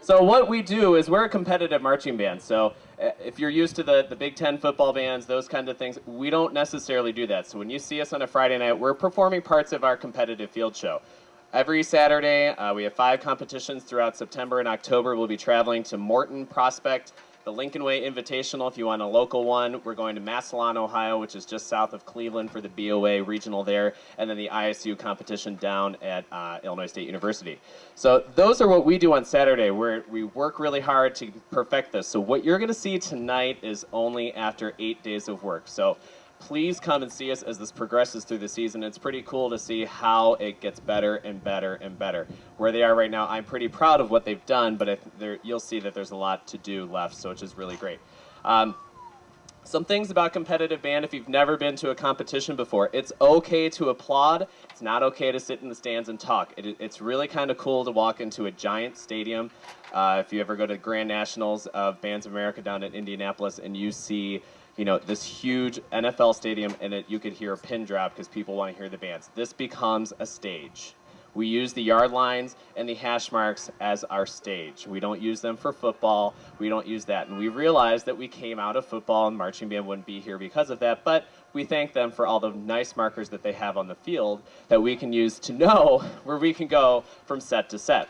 So what we do is we're a competitive marching band. So if you're used to the Big Ten football bands, those kinds of things, we don't necessarily do that. So when you see us on a Friday night, we're performing parts of our competitive field show. Every Saturday, we have 5 competitions throughout September and October. We'll be traveling to Morton, Prospect, the Lincoln Way Invitational if you want a local one. We're going to Massillon, Ohio, which is just south of Cleveland for the BOA regional there, and then the ISU competition down at Illinois State University. So those are what we do on Saturday. We work really hard to perfect this. So what you're going to see tonight is only after 8 days of work. So please come and see us as this progresses through the season. It's pretty cool to see how it gets better and better and better. Where they are right now, I'm pretty proud of what they've done, but you'll see that there's a lot to do left, so which is really great. Some things about competitive band, if you've never been to a competition before, it's okay to applaud. It's not okay to sit in the stands and talk. It's really kind of cool to walk into a giant stadium. If you ever go to Grand Nationals of Bands of America down in Indianapolis and you see this huge NFL stadium, and you could hear a pin drop because people want to hear the bands. This becomes a stage. We use the yard lines and the hash marks as our stage. We don't use them for football. We don't use that. And we realized that we came out of football and marching band wouldn't be here because of that, but we thank them for all the nice markers that they have on the field that we can use to know where we can go from set to set,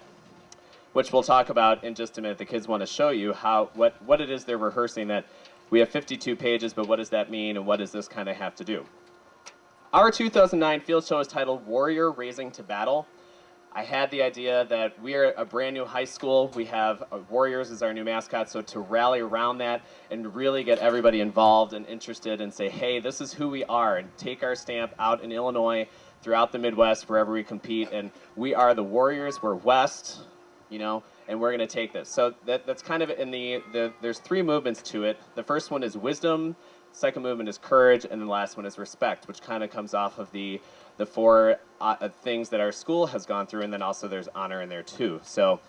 which we'll talk about in just a minute. The kids want to show you what it is they're rehearsing. That we have 52 pages, but what does that mean, and what does this kind of have to do? Our 2009 field show is titled Warrior Raising to Battle. I had the idea that we are a brand new high school. We have Warriors as our new mascot, so to rally around that and really get everybody involved and interested and say, hey, this is who we are, and take our stamp out in Illinois, throughout the Midwest, wherever we compete, and we are the Warriors. We're West, and we're going to take this. So that's kind of in there's 3 movements to it. The first one is wisdom, second movement is courage, and the last one is respect, which kind of comes off of the 4 things that our school has gone through, and then also there's honor in there too. So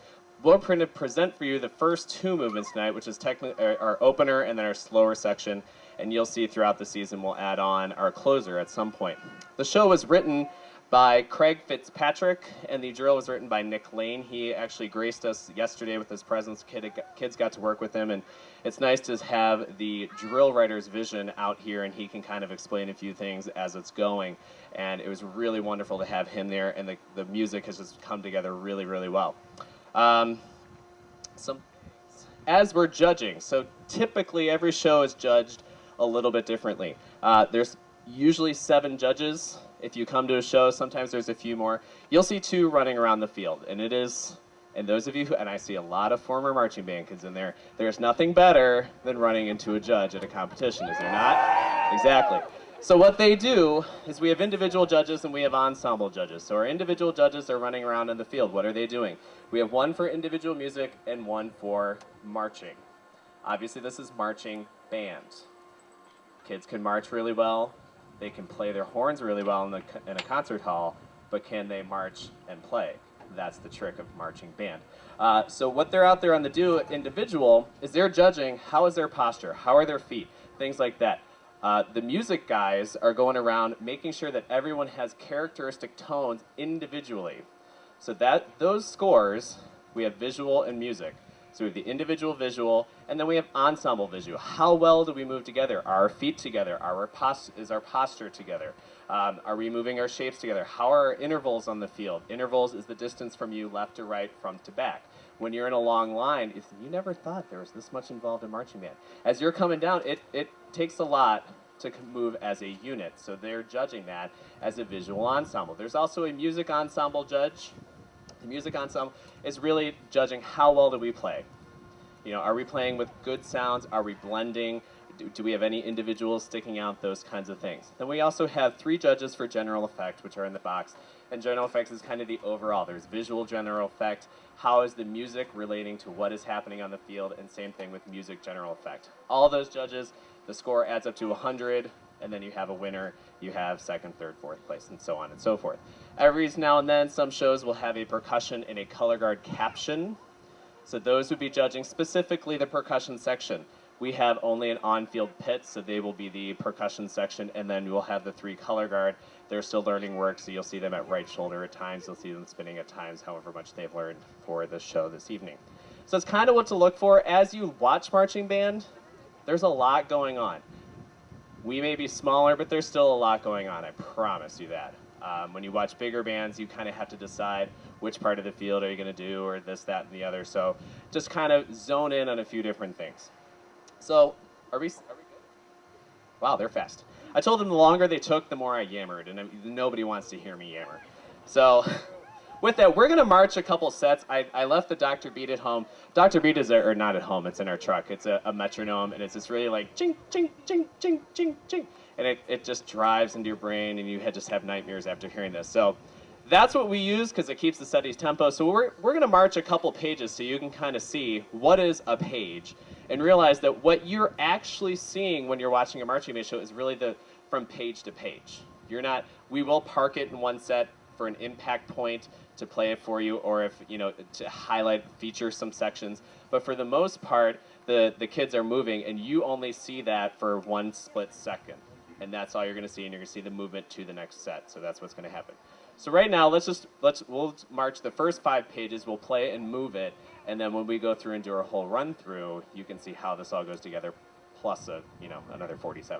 we're going to present for you the first 2 movements tonight, which is technically our opener and then our slower section, and you'll see throughout the season we'll add on our closer at some point. The show was written by Craig Fitzpatrick, and the drill was written by Nick Lane. He actually graced us yesterday with his presence. Kids got to work with him, and it's nice to have the drill writer's vision out here, and he can kind of explain a few things as it's going. And it was really wonderful to have him there, and the music has just come together really, really well. As we're judging, so typically every show is judged a little bit differently. There's usually 7 judges. If you come to a show, sometimes there's a few more. You'll see 2 running around the field, and those of you and I see a lot of former marching band kids in there, there's nothing better than running into a judge at a competition, is there not? Exactly. So what they do is we have individual judges and we have ensemble judges. So our individual judges are running around in the field. What are they doing? We have 1 for individual music and 1 for marching. Obviously, this is marching band. Kids can march really well. They can play their horns really well in a concert hall, but can they march and play? That's the trick of marching band. So what they're out there on the individual is they're judging how is their posture, how are their feet, things like that. The music guys are going around making sure that everyone has characteristic tones individually. So those scores, we have visual and music. So we have the individual visual, and then we have ensemble visual. How well do we move together? Are our feet together? Is our posture together? Are we moving our shapes together? How are our intervals on the field? Intervals is the distance from you left to right, front to back. When you're in a long line, you never thought there was this much involved in marching band. As you're coming down, it takes a lot to move as a unit. So they're judging that as a visual ensemble. There's also a music ensemble judge. The music ensemble is really judging how well do we play. Are we playing with good sounds? Are we blending? Do we have any individuals sticking out? Those kinds of things. Then we also have 3 judges for general effect, which are in the box. And general effects is kind of the overall. There's visual general effect. How is the music relating to what is happening on the field? And same thing with music general effect. All those judges, the score adds up to 100. And then you have a winner, you have 2nd, 3rd, 4th place, and so on and so forth. Every now and then, some shows will have a percussion and a color guard caption. So those would be judging specifically the percussion section. We have only an on-field pit, so they will be the percussion section, and then we'll have the 3 color guard. They're still learning work, so you'll see them at right shoulder at times. You'll see them spinning at times, however much they've learned for the show this evening. So it's kind of what to look for as you watch marching band. There's a lot going on. We may be smaller, but there's still a lot going on. I promise you that. When you watch bigger bands, you kind of have to decide which part of the field are you going to do, or this, that, and the other. So just kind of zone in on a few different things. So are we good? Wow, they're fast. I told them the longer they took, the more I yammered, and nobody wants to hear me yammer. So with that, we're going to march a couple sets. I left the Dr. Beat at home. Dr. Beat is, or not at home, it's in our truck. It's a metronome, and it's just really like ching, ching, ching, ching, ching, ching. And it just drives into your brain, and you just have nightmares after hearing this. So that's what we use because it keeps the steady tempo. So we're going to march a couple pages so you can kind of see what is a page and realize that what you're actually seeing when you're watching a marching band show is really from page to page. We will park it in one set for an impact point to play it for you, or if to highlight, feature some sections. But for the most part, the kids are moving, and you only see that for one split second, and that's all you're going to see, and you're going to see the movement to the next set. So that's what's going to happen. So right now, we'll march the first 5 pages. We'll play and move it, and then when we go through and do our whole run through, you can see how this all goes together, plus another 47.